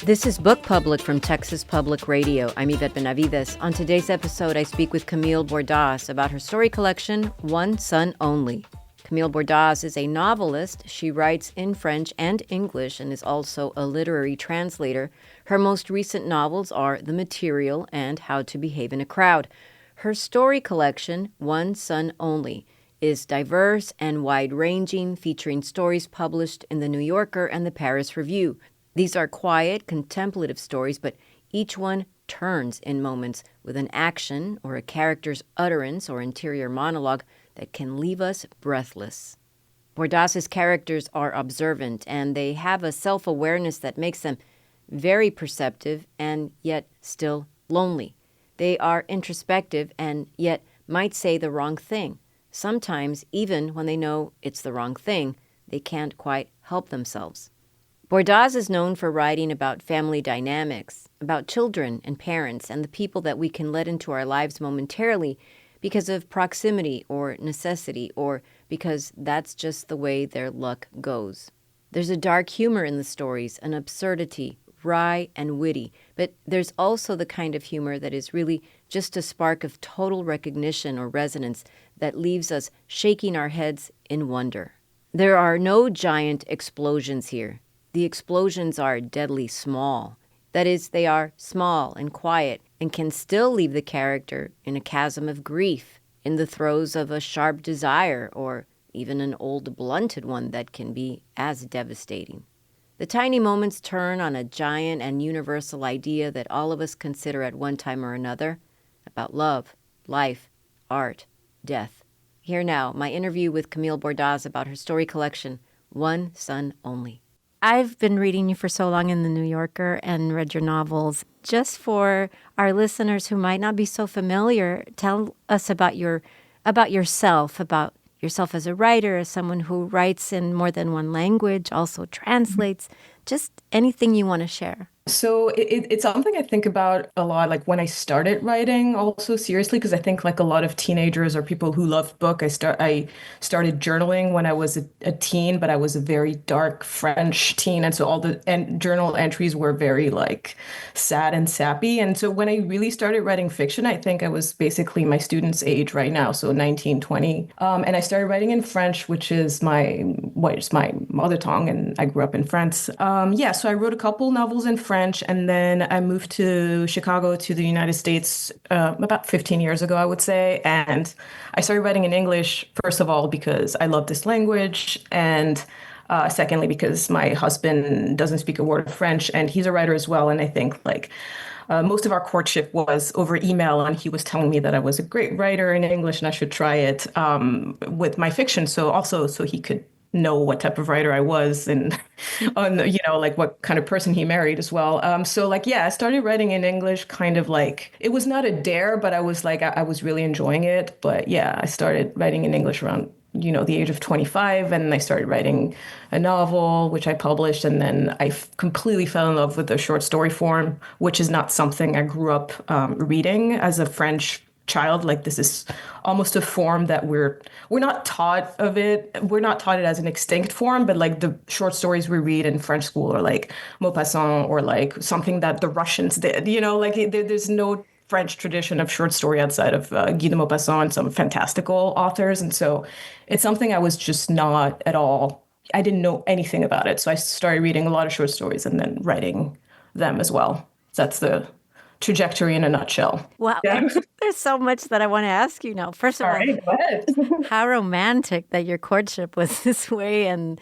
This is Book Public from Texas Public Radio. I'm Yvette Benavides. On today's episode, I speak with Camille Bordas about her story collection, One Son Only. Camille Bordas is a novelist. She writes in French and English and is also a literary translator. Her most recent novels are The Material and How to Behave in a Crowd. Her story collection, One Son Only, is diverse and wide-ranging, featuring stories published in The New Yorker and the Paris Review. These are quiet, contemplative stories, but each one turns in moments with an action or a character's utterance or interior monologue that can leave us breathless. Bordas's characters are observant, and they have a self-awareness that makes them very perceptive and yet still lonely. They are introspective and yet might say the wrong thing. Sometimes, even when they know it's the wrong thing, they can't quite help themselves. Bordas is known for writing about family dynamics, about children and parents and the people that we can let into our lives momentarily because of proximity or necessity, or because that's just the way their luck goes. There's a dark humor in the stories, an absurdity, wry and witty, but there's also the kind of humor that is really just a spark of total recognition or resonance that leaves us shaking our heads in wonder. There are no giant explosions here. The explosions are deadly small. That is, they are small and quiet and can still leave the character in a chasm of grief, in the throes of a sharp desire, or even an old blunted one that can be as devastating. The tiny moments turn on a giant and universal idea that all of us consider at one time or another, about love, life, art, death. Here now, my interview with Camille Bordas about her story collection, One Son Only. I've been reading you for so long in The New Yorker and read your novels. Just for our listeners who might not be so familiar, tell us about yourself as a writer, as someone who writes in more than one language, also translates, just anything you want to share. So it's something I think about a lot, like when I started writing also seriously, because I think like a lot of teenagers or people who love book, I started journaling when I was a teen, but I was a very dark French teen. And so all the journal entries were very like sad and sappy. And so when I really started writing fiction, I think I was basically my student's age right now, so 19, 20. And I started writing in French, which is my mother tongue, and I grew up in France. So I wrote a couple novels in French, and then I moved to Chicago, to the United States, about 15 years ago, I would say. And I started writing in English, first of all, because I love this language, and secondly, because my husband doesn't speak a word of French, and he's a writer as well. And I think like most of our courtship was over email, and he was telling me that I was a great writer in English and I should try it with my fiction. So he could know what type of writer I was and like what kind of person he married as well. I started writing in English kind of like, it was not a dare, but I was like, I was really enjoying it. But yeah, I started writing in English around, the age of 25, and I started writing a novel, which I published. And then I completely fell in love with the short story form, which is not something I grew up reading as a French child. Like, this is almost a form that we're not taught of it. We're not taught it as an extinct form, but like the short stories we read in French school are like Maupassant, or like something that the Russians did, there's no French tradition of short story outside of Guy de Maupassant and some fantastical authors. And so it's something I was just not at all, I didn't know anything about it. So I started reading a lot of short stories and then writing them as well. So that's the trajectory in a nutshell. Wow. Yeah. There's so much that I want to ask you now. First of all, right, go ahead. How romantic that your courtship was this way, and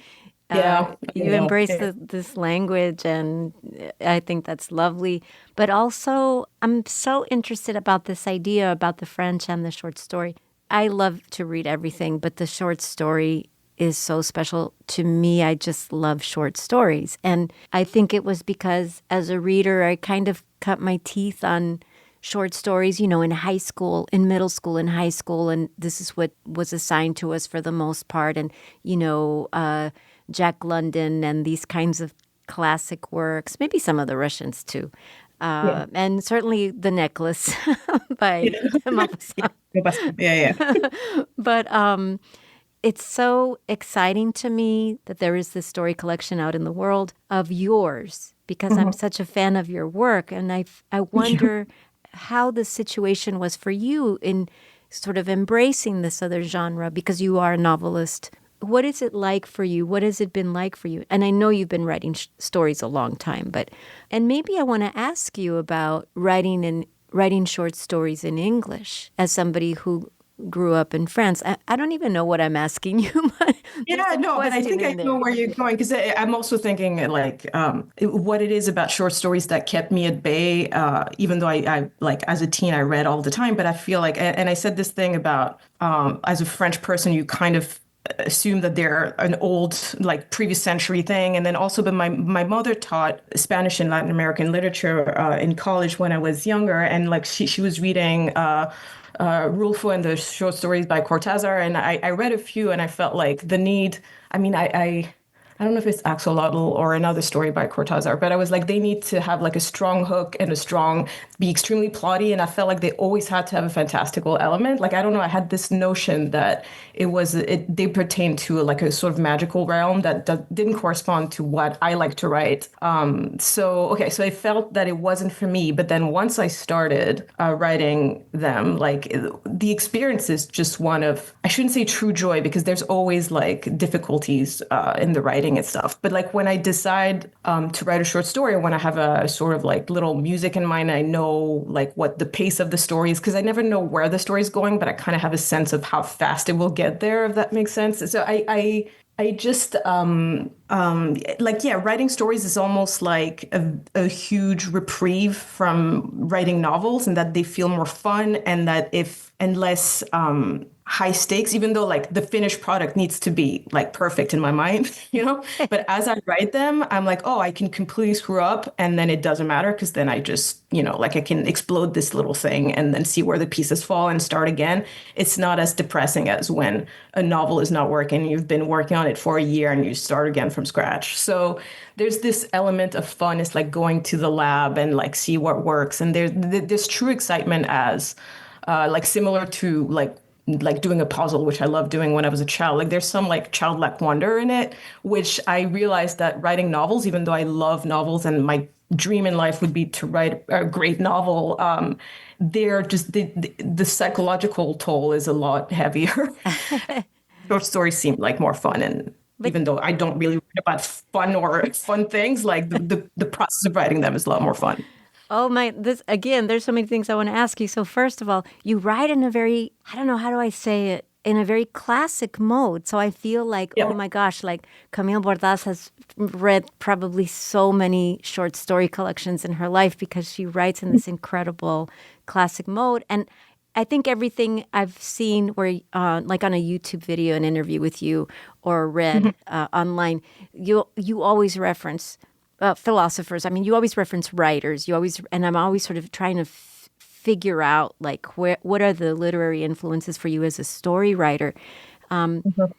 you embrace this language, and I think that's lovely. But also, I'm so interested about this idea about the French and the short story. I love to read everything, but the short story is so special to me. I just love short stories. And I think it was because as a reader, I kind of cut my teeth on short stories, in high school, in middle school, in high school. And this is what was assigned to us for the most part. And, Jack London and these kinds of classic works, maybe some of the Russians too. And certainly The Necklace by Maupassant. Yeah. But it's so exciting to me that there is this story collection out in the world of yours because I'm Mhm. such a fan of your work. And I Thank you. wonder how the situation was for you in sort of embracing this other genre because you are a novelist. What is it like for you? What has it been like for you? And I know you've been writing stories a long time, and maybe I want to ask you about writing short stories in English as somebody who grew up in France. I don't even know what I'm asking you, but there's Yeah, a no, but I question think I in know there. where you're going because I'm also thinking like what it is about short stories that kept me at bay. Even though I like as a teen I read all the time, but I feel like and I said this thing about as a French person you kind of assume that they're an old like previous century thing, and then also but my mother taught Spanish and Latin American literature in college when I was younger, and like she was reading. Rulfo and the short stories by Cortázar, and I read a few, and I felt like the need. I mean, I don't know if it's Axolotl or another story by Cortázar, but I was like, they need to have like a strong hook and be extremely plotty, and I felt like they always had to have a fantastical element. Like I don't know, I had this notion that they pertain to like a sort of magical realm that didn't correspond to what I like to write. So okay, so I felt that it wasn't for me, but then once I started writing them, like the experience is just one of I shouldn't say true joy because there's always like difficulties in the writing and stuff. But like when I decide to write a short story, when I have a sort of like little music in mind, I know like what the pace of the story is because I never know where the story is going, but I kind of have a sense of how fast it will get there, if that makes sense. So I just like yeah, writing stories is almost like a huge reprieve from writing novels, and that they feel more fun, and that if and less high stakes, even though like the finished product needs to be like perfect in my mind, you know. But as I write them, I'm like, oh, I can completely screw up, and then it doesn't matter because then I just like I can explode this little thing and then see where the pieces fall and start again. It's not as depressing as when a novel is not working. You've been working on it for a year and you start again from scratch. So there's this element of fun. It's like going to the lab and like see what works. And there's this true excitement as like similar to like doing a puzzle, which I loved doing when I was a child. Like there's some like childlike wonder in it, which I realized that writing novels, even though I love novels and my dream in life would be to write a great novel, they're just the psychological toll is a lot heavier. Short stories seem like more fun, and But even though I don't really read about fun or fun things, like the process of writing them is a lot more fun. oh my, this again, there's so many things I want to ask you. So first of all, you write in a very, I don't know, how do I say it? In a very classic mode. So I feel like, oh Yeah. my gosh, like Camille Bordas has read probably so many short story collections in her life because she writes in this incredible classic mode. And I think everything I've seen where, like on a YouTube video, an interview with you, or read online, you always reference philosophers. I mean, you always reference writers. You always, and I'm always sort of trying to figure out like what are the literary influences for you as a story writer. Mhm.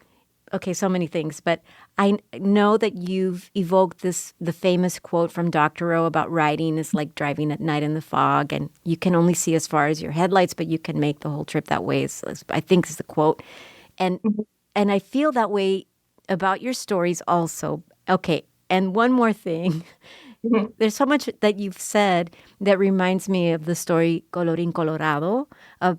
Okay, so many things, but I know that you've evoked the famous quote from Dr. O about writing is like driving at night in the fog, and you can only see as far as your headlights, but you can make the whole trip that way. I think is the quote, and and I feel that way about your stories also. Okay, and one more thing. Mhm. There's so much that you've said that reminds me of the story Colorín Colorado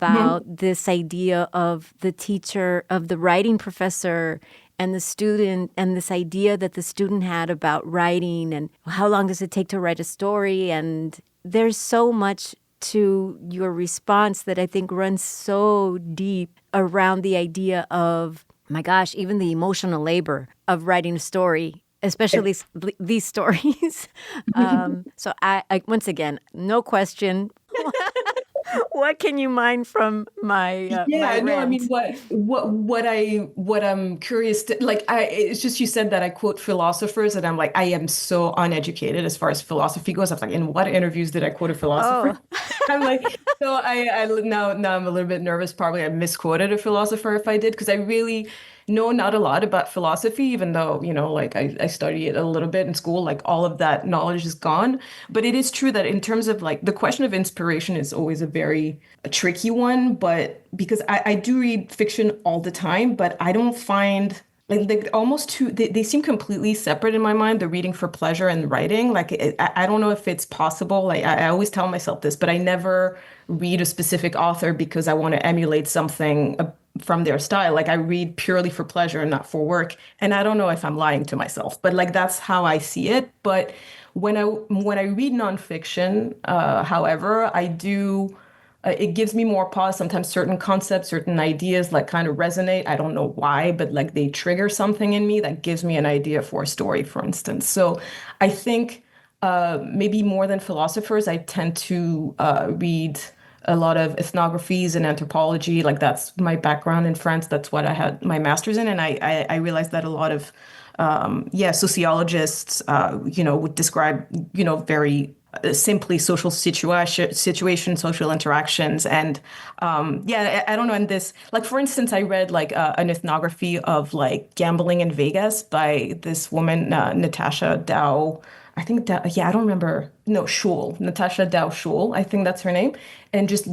Mhm. about this idea of the teacher, of the writing professor and the student, and this idea that the student had about writing and how long does it take to write a story. And there's so much to your response that I think runs so deep around the idea of, my gosh, even the emotional labor of writing a story, especially these stories. So I once again, no question. What can you mine from my Yeah, no, I mean, rant? what I'm curious to like, it's just you said that I quote philosophers, and I'm like, I am so uneducated as far as philosophy goes. I'm like, in what interviews did I quote a philosopher? Oh, I'm like, so I now I'm a little bit nervous. Probably I misquoted a philosopher if I did, because I really know not a lot about philosophy, even though, like I study it a little bit in school, like all of that knowledge is gone. But it is true that in terms of like the question of inspiration is always a tricky one, but because I do read fiction all the time, but I don't find like almost two they seem completely separate in my mind, the reading for pleasure and writing. Like I don't know if it's possible. Like I always tell myself this, but I never read a specific author because I want to emulate something from their style. Like I read purely for pleasure and not for work. And I don't know if I'm lying to myself, but like that's how I see it. But when I read nonfiction, however, I do it gives me more pause. Sometimes certain concepts, certain ideas like kind of resonate. I don't know why, but like they trigger something in me that gives me an idea for a story, for instance. So I think maybe more than philosophers, I tend to read a lot of ethnographies and anthropology. Like that's my background in France. That's what I had my master's in. And I realized that a lot of sociologists, would describe, very simply social social interactions. And I don't know. And this, like, for instance, I read like an ethnography of like gambling in Vegas by this woman, Natasha Dow. I think that, yeah, I don't remember. No, Schul, Natasha Dow Schul. I think that's her name. And just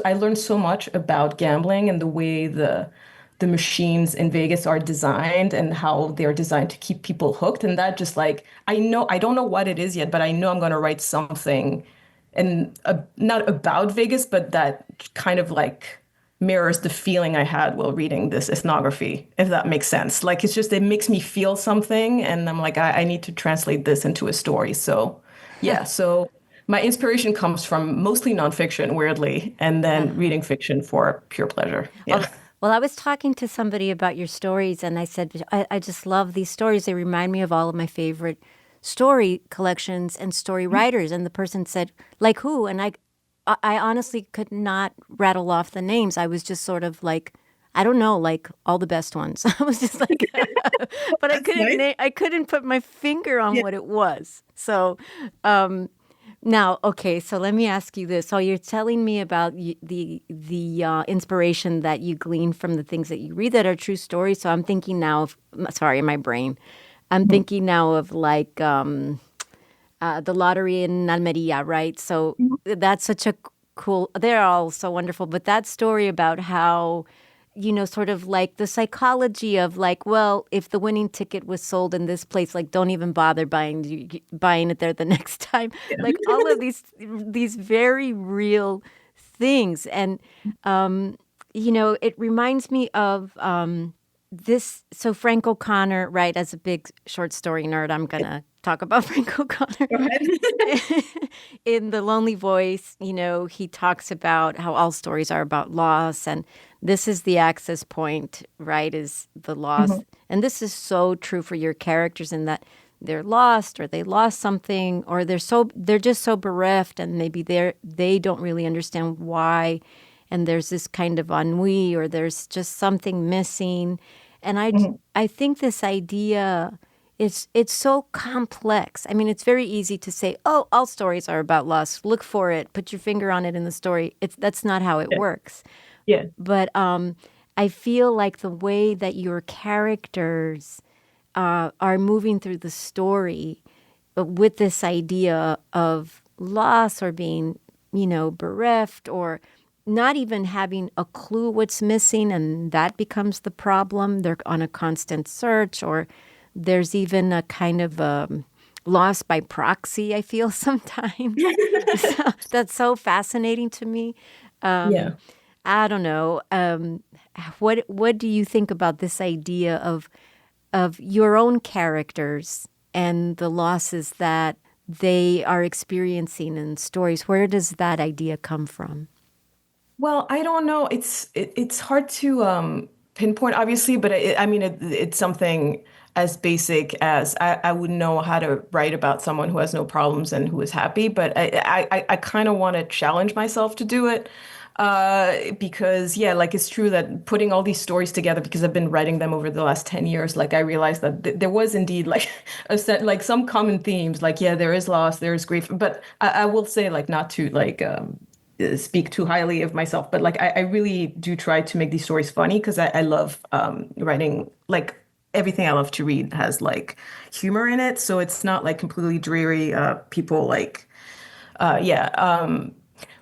I learned so much about gambling and the way the machines in Vegas are designed and how they're designed to keep people hooked. And that just like, I don't know what it is yet, but I know I'm going to write something and not about Vegas, but that kind of like mirrors the feeling I had while reading this ethnography, if that makes sense. Like it's just, it makes me feel something. And I'm like, I need to translate this into a story. So yeah, so my inspiration comes from mostly nonfiction, weirdly, and then Uh-huh. reading fiction for pure pleasure. Well, Yeah. well, I was talking to somebody about your stories, and I said, I just love these stories. They remind me of all of my favorite story collections and story writers. And the person said, like who? And I honestly could not rattle off the names. I was just sort of like, I don't know, like all the best ones. I was just like, but That's nice. I couldn't put my finger on Yeah. what it was. So, um, now, okay, so let me ask you this. So you're telling me about the inspiration that you glean from the things that you read that are true stories. So I'm thinking now of, sorry, in my brain, I'm Mhm. thinking now of like the lottery in Almeria, right? So that's such a cool. They're all so wonderful, but that story about how sort of like the psychology of like, well, if the winning ticket was sold in this place, like, don't even bother buying it there the next time. Yeah. Like all of these very real things, and it reminds me of this. So Frank O'Connor, right? As a big short story nerd, I'm gonna talk about Frank O'Connor. Go ahead. In The Lonely Voice, he talks about how all stories are about loss, and this is the access point, right? Is the loss. Mhm. And this is so true for your characters in that they're lost or they lost something or they're just so bereft and maybe they don't really understand why, and there's this kind of ennui or there's just something missing. And Mhm. I think this idea it's so complex. I mean, it's very easy to say, "Oh, all stories are about loss. Look for it. Put your finger on it in the story." That's not how it Yeah. works. Yeah. But I feel like the way that your characters are moving through the story with this idea of loss or being, bereft or not even having a clue what's missing, and that becomes the problem. They're on a constant search, or there's even a kind of loss by proxy, I feel sometimes. So, that's so fascinating to me. Um, Yeah. I don't know. What do you think about this idea of your own characters and the losses that they are experiencing in stories? Where does that idea come from? Well, I don't know. It's hard to pinpoint, obviously, but I mean, it's something as basic as I would know how to write about someone who has no problems and who is happy. But I kind of want to challenge myself to do it because, yeah, like it's true that putting all these stories together, because I've been writing them over the last 10 years, like I realized that th there was indeed like a set, like some common themes. Like, yeah, there is loss, there is grief, but I will say, like, not to like speak too highly of myself, but like I really do try to make these stories funny because I love writing. Like everything I love to read has like humor in it, so it's not like completely dreary. People like yeah.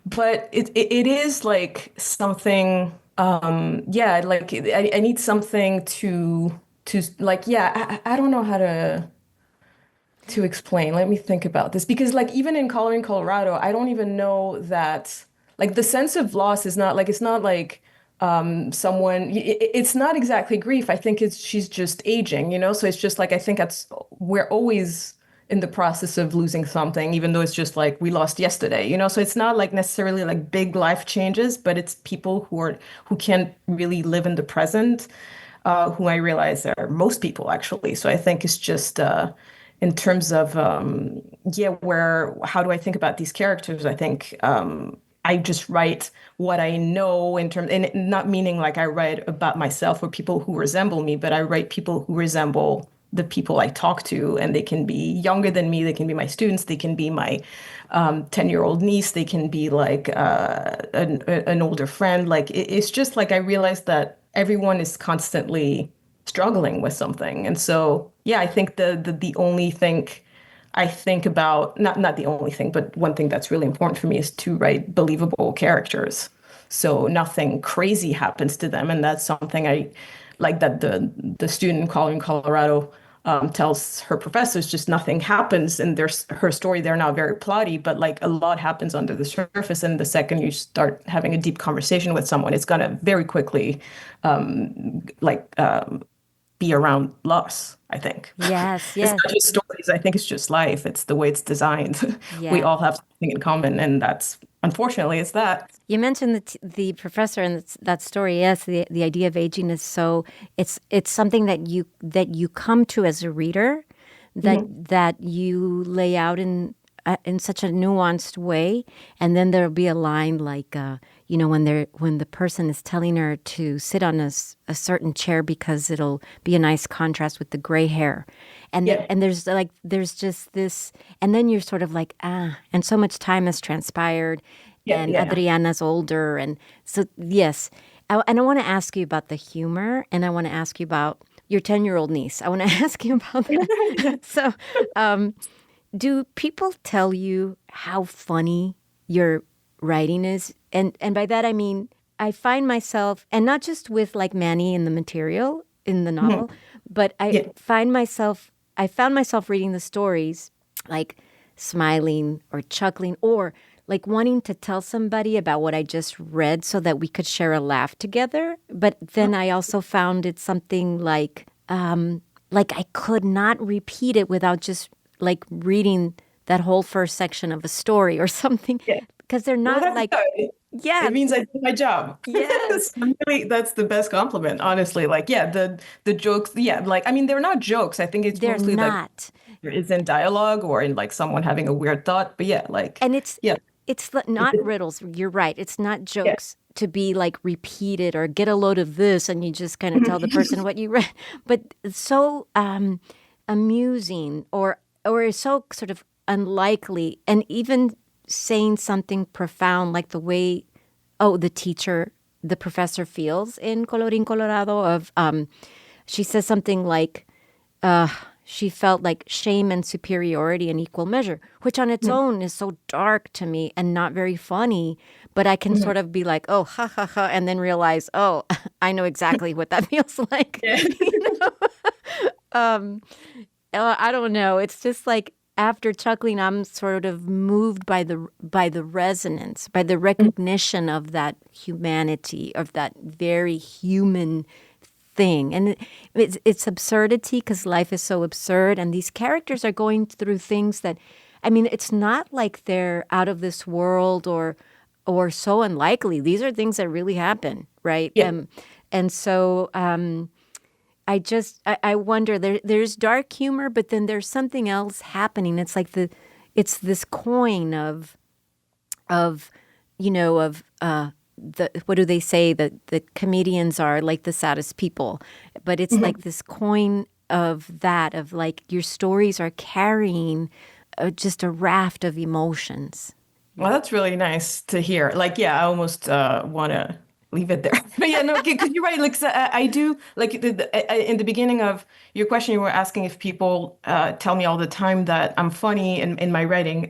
But it is like something. Yeah, like I need something to like yeah. I don't know how to explain. Let me think about this because like even in Coloring Colorado, I don't even know that like the sense of loss is not like it's not like someone it's not exactly grief. I think it's she's just aging, you know? So it's just like I think that's we're always in the process of losing something, even though it's just like we lost yesterday, you know? So it's not like necessarily like big life changes, but it's people who can't really live in the present, who I realize are most people actually. So I think it's just in terms of yeah, where how do I think about these characters? I think I just write what I know in terms, and not meaning like I write about myself or people who resemble me, but I write people who resemble the people I talk to, and they can be younger than me, they can be my students, they can be my 10-year-old niece, they can be like an older friend. Like it's just like I realized that everyone is constantly struggling with something. And so, yeah, I think the only thing I think about, not the only thing, but one thing that's really important for me is to write believable characters. So nothing crazy happens to them. And that's something I like that the student in Colorado tells her professors just nothing happens in her story. They're not very plotty, but like a lot happens under the surface. And the second you start having a deep conversation with someone, it's gonna very quickly like be around loss, I think. Yes, It's yes, not just stories. I think it's just life. It's the way it's designed. We yeah. all have something in common, and that's unfortunately it's that. You mentioned the professor in that story. Yes, the idea of aging is so it's something that you come to as a reader, Mhm. that you lay out in such a nuanced way, and then there'll be a line like when the person is telling her to sit on a certain chair because it'll be a nice contrast with the gray hair, Yeah, and there's just this, and then you're sort of like and so much time has transpired, yeah, and yeah. Adriana's older, and so yes, and I want to ask you about the humor, and I want to ask you about your 10-year-old niece. I want to ask you about that. So, um, do people tell you how funny your writing is? And by that I mean I find myself, and not just with like Manny in the material in the Mhm. novel, but Yeah. I found myself reading the stories like smiling or chuckling or like wanting to tell somebody about what I just read so that we could share a laugh together. But then I also found it something like I could not repeat it without just like reading that whole first section of a story or something Yeah. because they're Well, not that's like, good. yeah, It means I did my job. yes, So really, that's the best compliment, honestly. Like, yeah, the jokes, yeah, like I mean, they're not jokes. I think it's they're mostly like not. there is in dialogue or in like someone having a weird thought. But yeah, like And yeah, not riddles. You're right. It's not yeah. jokes to be like repeated or get a load of this and you just kind of tell the person what you read. But it's so amusing or is so sort of unlikely, and even saying something profound like the way the professor feels in Colorín Colorado of she says something like she felt like shame and superiority in equal measure, which on its Mhm. own is so dark to me and not very funny. But I can Mhm. sort of be like, oh, ha, ha, ha, and then realize, oh, I know exactly what that feels like. Yeah. Um, I don't know. It's just like after chuckling, I'm sort of moved by the resonance, by the recognition of that humanity, of that very human thing. And it's absurdity because life is so absurd. And these characters are going through things that, I mean, it's not like they're out of this world or so unlikely. These are things that really happen, right? Yeah. And so I wonder there's dark humor, but then there's something else happening. It's this coin of the what do they say that the comedians are like the saddest people, but it's like Mhm. this coin of like your stories are carrying just a raft of emotions, Well, that's really nice to hear. Like, yeah, I almost want to leave it there. But yeah, no, because you're right. Like, so I do like in the beginning of your question, you were asking if people tell me all the time that I'm funny in my writing.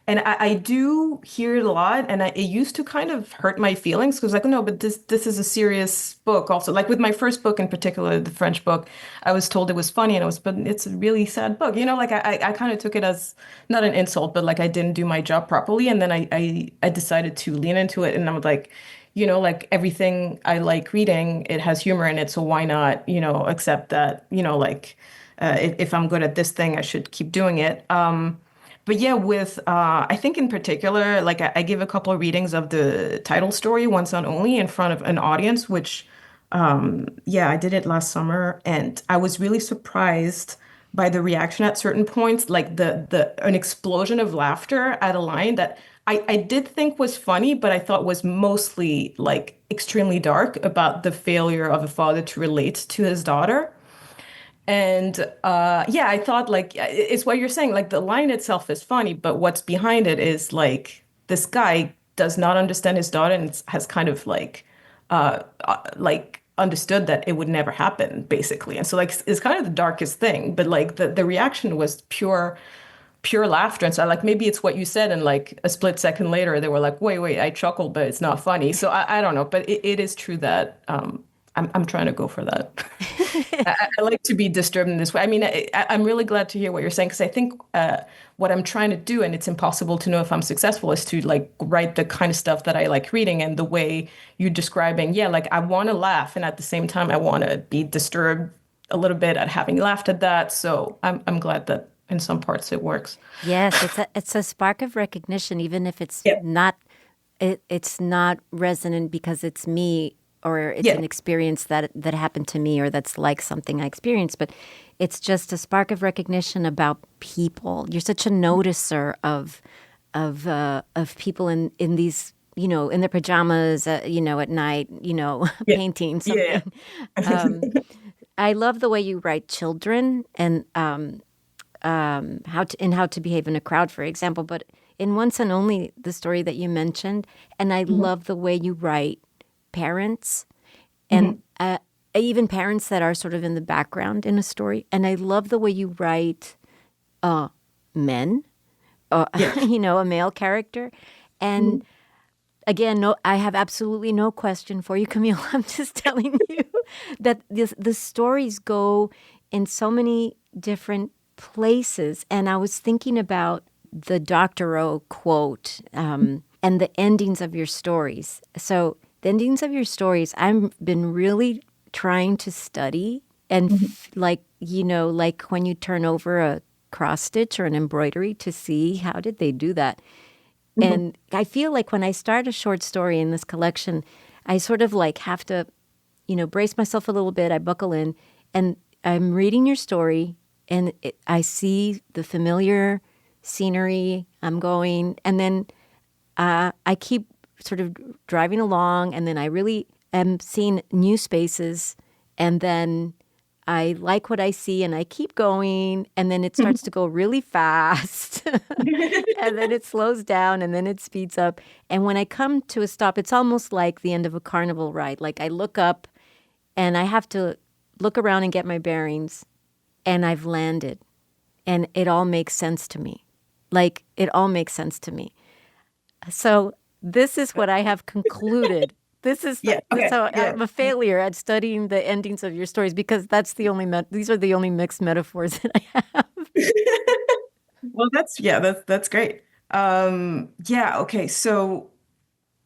And I do hear it a lot, and it used to kind of hurt my feelings because, like, no, but this is a serious book. Also, like with my first book in particular, the French book, I was told it was funny, and but it's a really sad book. You know, like I kind of took it as not an insult, but like I didn't do my job properly, and then I decided to lean into it, and I was like, like everything I like reading, it has humor in it, so why not, accept that, like if I'm good at this thing, I should keep doing it. But yeah, with I think in particular, like I give a couple of readings of the title story, One Son Only, in front of an audience, which yeah, I did it last summer, and I was really surprised by the reaction at certain points, like the an explosion of laughter at a line that I did think was funny, but I thought was mostly like extremely dark about the failure of a father to relate to his daughter. And yeah, I thought like it's what you're saying. Like the line itself is funny, but what's behind it is like this guy does not understand his daughter and has kind of like understood that it would never happen, basically. And so like it's kind of the darkest thing, but like the reaction was pure laughter. And so like maybe it's what you said, and like a split second later they were like, wait, I chuckled, but it's not funny. So I don't know, but it is true that I'm trying to go for that. I like to be disturbed in this way. I mean, I'm really glad to hear what you're saying because I think what I'm trying to do, and it's impossible to know if I'm successful, is to like write the kind of stuff that I like reading and the way you're describing. Yeah, like I want to laugh, and at the same time, I want to be disturbed a little bit at having laughed at that. So I'm glad that in some parts it works. Yes, it's a spark of recognition, even if Yeah, it's not resonant because it's me or it's yeah, an experience that happened to me or that's like something I experienced, but it's just a spark of recognition about people. You're such a noticer of people in these, in their pajamas, at night, yeah, painting yeah, something. Um, I love the way you write children and how to behave in a crowd, for example. But in Once and Only, the story that you mentioned, and I yeah. love the way you write parents and Mhm, even parents that are sort of in the background in a story. And I love the way you write men, yeah. a male character. Mhm, And again, no, I have absolutely no question for you, Camille. I'm just telling you that the stories go in so many different places. And I was thinking about the Dr. O quote and the endings of your stories. So the endings of your stories, I've been really trying to study and mhm, like when you turn over a cross stitch or an embroidery to see how did they do that. mhm, And I feel like when I start a short story in this collection, I sort of like have to, brace myself a little bit. I buckle in and I'm reading your story and I see the familiar scenery. I'm going and then I keep sort of driving along and then I really am seeing new spaces and then I like what I see and I keep going and then it starts to go really fast. And then it slows down and then it speeds up. And when I come to a stop, it's almost like the end of a carnival ride. Like I look up and I have to look around and get my bearings and I've landed and it all makes sense to me. Like it all makes sense to me. So this is what I have concluded. Yeah. This Okay. how Yeah. I'm a failure at studying the endings of your stories because that's the only these are the only mixed metaphors that I have. Well, that's great. Yeah, okay. So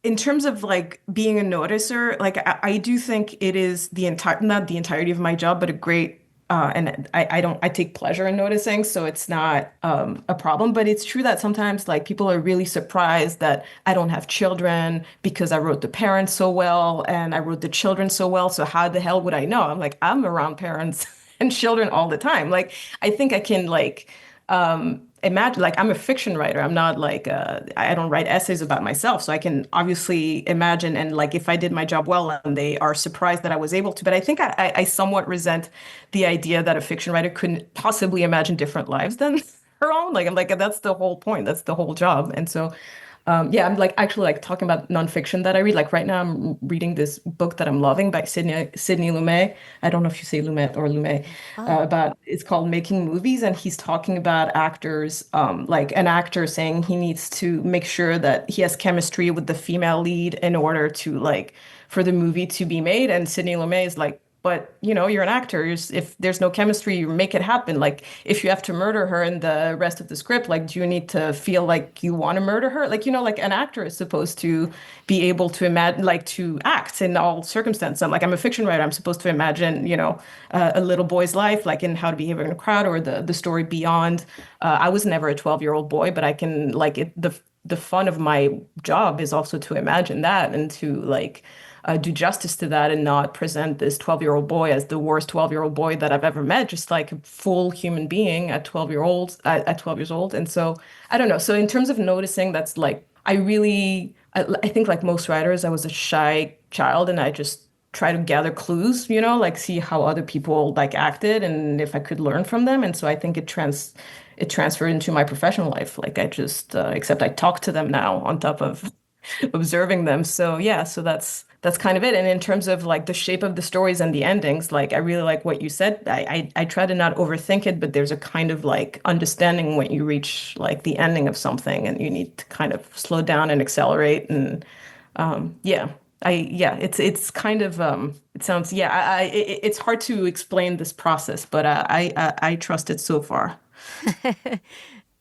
in terms of like being a noticer, like I do think it is the entire not the entirety of my job, but a great and I don't I take pleasure in noticing, so it's not a problem. But it's true that sometimes like people are really surprised that I don't have children because I wrote the parents so well and I wrote the children so well. So how the hell would I know? I'm like, I'm around parents and children all the time. Like I think I can like imagine like I'm a fiction writer. I'm not like I don't write essays about myself, so I can obviously imagine and like if I did my job well and they are surprised that I was able to. But I think I somewhat resent the idea that a fiction writer couldn't possibly imagine different lives than her own. Like I'm like that's the whole point. That's the whole job. And so Yeah, I'm like actually like talking about nonfiction that I read. Like right now, I'm reading this book that I'm loving by Sidney Lumet. I don't know if you say Lumet or Lumet. Oh, About it's called Making Movies, and he's talking about actors, like an actor saying he needs to make sure that he has chemistry with the female lead in order to like for the movie to be made. And Sidney Lumet is like, but you're an actor. If there's no chemistry, you make it happen. Like if you have to murder her in the rest of the script, like do you need to feel like you want to murder her? Like like an actor is supposed to be able to imagine, like to act in all circumstances. I'm a fiction writer. I'm supposed to imagine, a little boy's life, like in How to Behave in a Crowd or the story Beyond. I was never a 12-year-old boy, but I can like it. The fun of my job is also to imagine that and to like do justice to that and not present this 12-year-old boy as the worst 12-year-old boy that I've ever met, just like a full human being at 12 years old. And so I don't know. So in terms of noticing, that's like I think like most writers, I was a shy child and I just try to gather clues, like see how other people like acted and if I could learn from them. And so I think it transferred into my professional life. Like I just except I talk to them now on top of observing them. So yeah, so that's kind of it. And in terms of like the shape of the stories and the endings, like I really like what you said. I try to not overthink it, but there's a kind of like understanding when you reach like the ending of something and you need to kind of slow down and accelerate. And yeah. It's kind of it sounds it's hard to explain this process, but I trust it so far.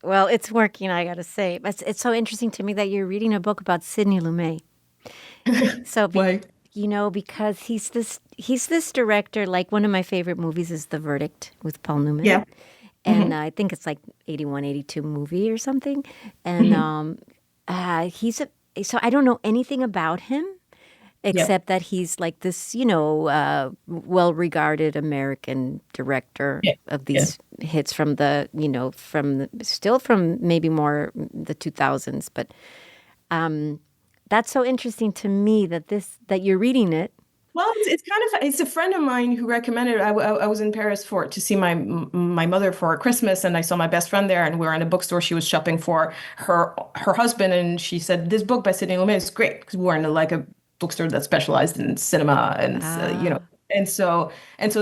well, it's working, I gotta say. But it's so interesting to me that you're reading a book about Sidney Lumet. So, Why? because he's this director. Like one of my favorite movies is The Verdict with Paul Newman, Yeah. and Hmm. I think it's like 81, 82 movie or something. And Hmm. he's a so I don't know anything about him Yeah. except that he's like this, well-regarded American director Yeah. of Yeah. these hits from still from maybe more the 2000s. But that's so interesting to me that you're reading it. Well, it's kind of it's a friend of mine who recommended it. I was in Paris for to see my mother for Christmas, and I saw my best friend there, and we were in a bookstore. She was shopping for her husband, and she said this book by Sidney Lumet is great because we were in like a bookstore that specialized in cinema, and Ah, and so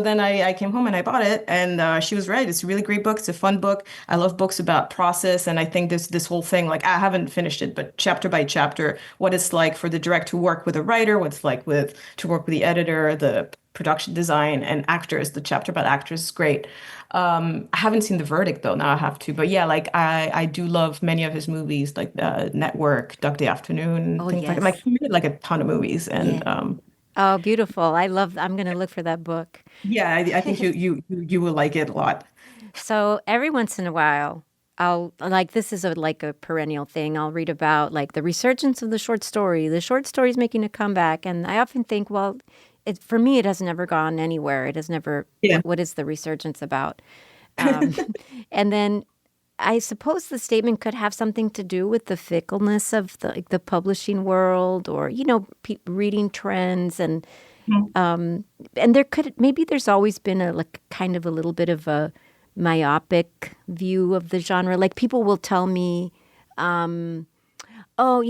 then I came home and I bought it, and she was right. It's a really great book. It's a fun book. I love books about process, and I think this whole thing, like I haven't finished it, but chapter by chapter, what it's like for the direct to work with a writer, what it's like with to work with the editor, the production design, and actors. The chapter about actors is great. I haven't seen The Verdict though. Now I have to, but yeah, like I do love many of his movies, like Network, Dog Day Afternoon, oh things like yes, he made like a ton of movies, yeah. and Oh, beautiful. I'm going to look for that book. yeah, I think you will like it a lot. So every once in a while, I'll like this is like a perennial thing. I'll read about like the resurgence of the short story. The short story is making a comeback, and I often think, well, for me, it has never gone anywhere. It has never. Yeah. What is the resurgence about? Um, and then I suppose the statement could have something to do with the fickleness of the publishing world, or reading trends, Mhm. and there's always been a like kind of a little bit of a myopic view of the genre. Like people will tell me, "Oh,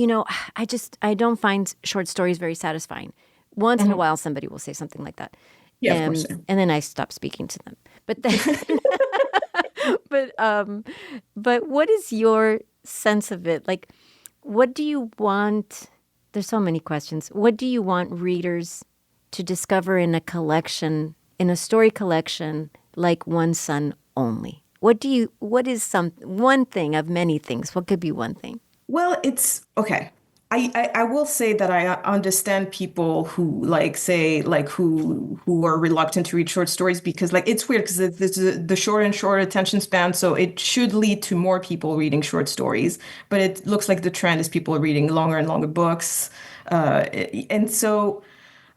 I don't find short stories very satisfying." Once in a Mhm. while, somebody will say something like that, Yeah, of course. and then I stop speaking to them. But then, but but what is your sense of it? Like, what do you want? There's so many questions. What do you want readers to discover in a collection, in a story collection like One Son Only? What is one thing of many things? What could be one thing? Well, it's okay. I will say that I understand people who like say like who are reluctant to read short stories because like it's weird because it's the shorter and shorter attention span, so it should lead to more people reading short stories. But it looks like the trend is people are reading longer and longer books, and so.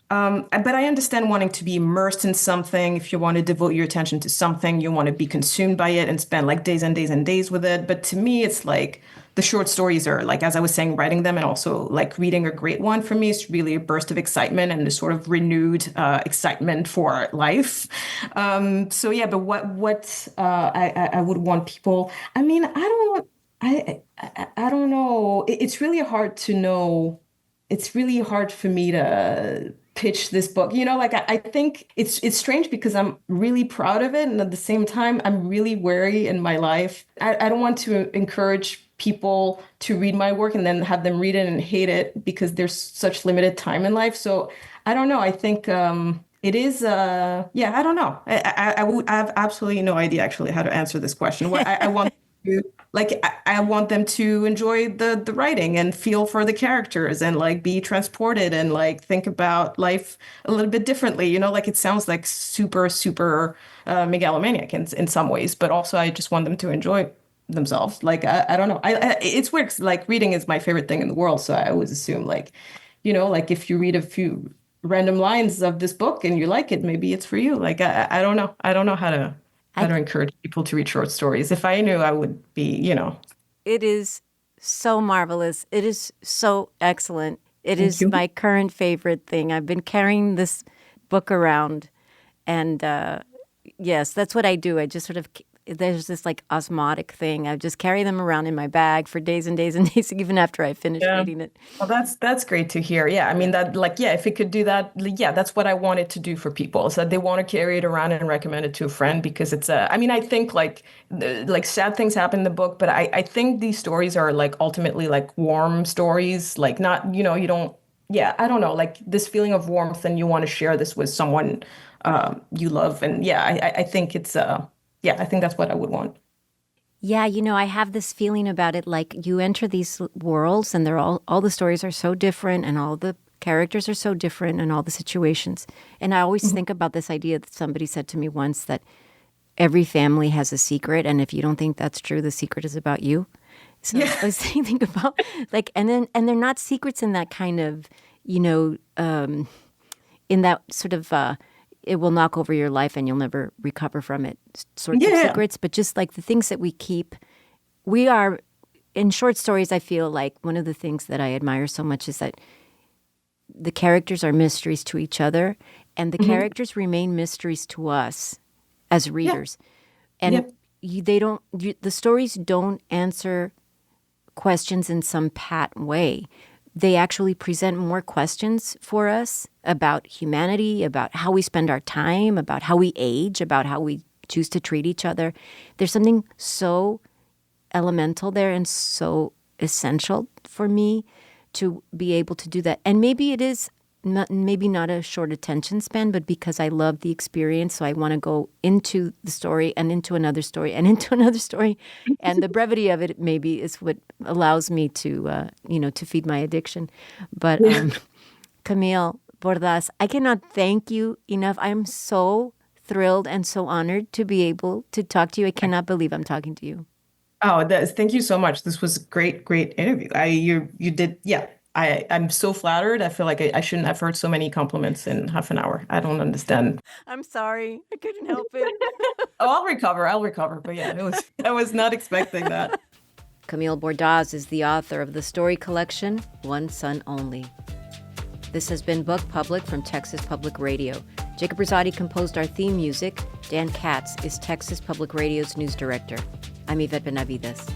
But I understand wanting to be immersed in something. If you want to devote your attention to something, you want to be consumed by it and spend like days and days and days with it. But to me, it's like the short stories are like, as I was saying, writing them and also like reading a great one for me is really a burst of excitement and a sort of renewed excitement for life. So yeah, but what I would want people. I mean, I don't. I don't know. It's really hard to know. It's really hard for me to pitch this book. Like I think it's strange because I'm really proud of it, and at the same time, I'm really wary in my life. I don't want to encourage people to read my work and then have them read it and hate it because there's such limited time in life. So I don't know. I think it is yeah, I don't know. I have absolutely no idea actually how to answer this question. What I want to like I want them to enjoy the writing and feel for the characters and like be transported and like think about life a little bit differently. Like it sounds like super megalomaniac in some ways, but also I just want them to enjoy themselves. Like I don't know. It's weird 'cause, like reading is my favorite thing in the world, so I always assume like like if you read a few random lines of this book and you like it, maybe it's for you. Like I don't know. I don't know how I to encourage people to read short stories. If I knew, I would be. It is so marvelous. It is so excellent. It Thank is you. my current favorite thing. I've been carrying this book around, and yes, that's what I do. I just sort of there's this like osmotic thing. I just carry them around in my bag for days and days and days, even after I finish Yeah. reading it. Well, that's great to hear. Yeah, I mean that like yeah, if it could do that, yeah, that's what I wanted to do for people. So they want to carry it around and recommend it to a friend because it's a I mean, I think like sad things happen in the book, but I think these stories are like ultimately like warm stories, like not, you don't yeah, I don't know, like this feeling of warmth and you want to share this with someone you love. And yeah, I think it's yeah, I think that's what I would want. Yeah, I have this feeling about it like you enter these worlds and they're all the stories are so different and all the characters are so different and all the situations. And I always think about this idea that somebody said to me once that every family has a secret, and if you don't think that's true, the secret is about you. So Yeah. I was thinking about like, and they're not secrets in that kind of, you know, in that sort of it will knock over your life and you'll never recover from it sorts of Yeah. secrets, but just like the things that we keep. We are in short stories. I feel like one of the things that I admire so much is that the characters are mysteries to each other, and the Hmm. characters remain mysteries to us as Yeah. readers. And Yep. they don't. The stories don't answer questions in some pat way. They actually present more questions for us about humanity, about how we spend our time, about how we age, about how we choose to treat each other. There's something so elemental there and so essential for me to be able to do that. And maybe it is maybe not a short attention span, but because I love the experience, so I want to go into the story and into another story and into another story, and the brevity of it maybe is what allows me to to feed my addiction. But Yeah. Camille Bordas, I cannot thank you enough. I am so thrilled and so honored to be able to talk to you. I cannot believe I'm talking to you. Oh, thank you so much. This was a great interview. You did, yeah. I'm so flattered. I feel like I shouldn't have heard so many compliments in half an hour. I don't understand. I'm sorry. I couldn't help it. Oh, I'll recover. I'll recover. But yeah, I was not expecting that. Camille Bordas is the author of the story collection, One Son Only. This has been Book Public from Texas Public Radio. Jacob Rosati composed our theme music. Dan Katz is Texas Public Radio's news director. I'm Yvette Benavides.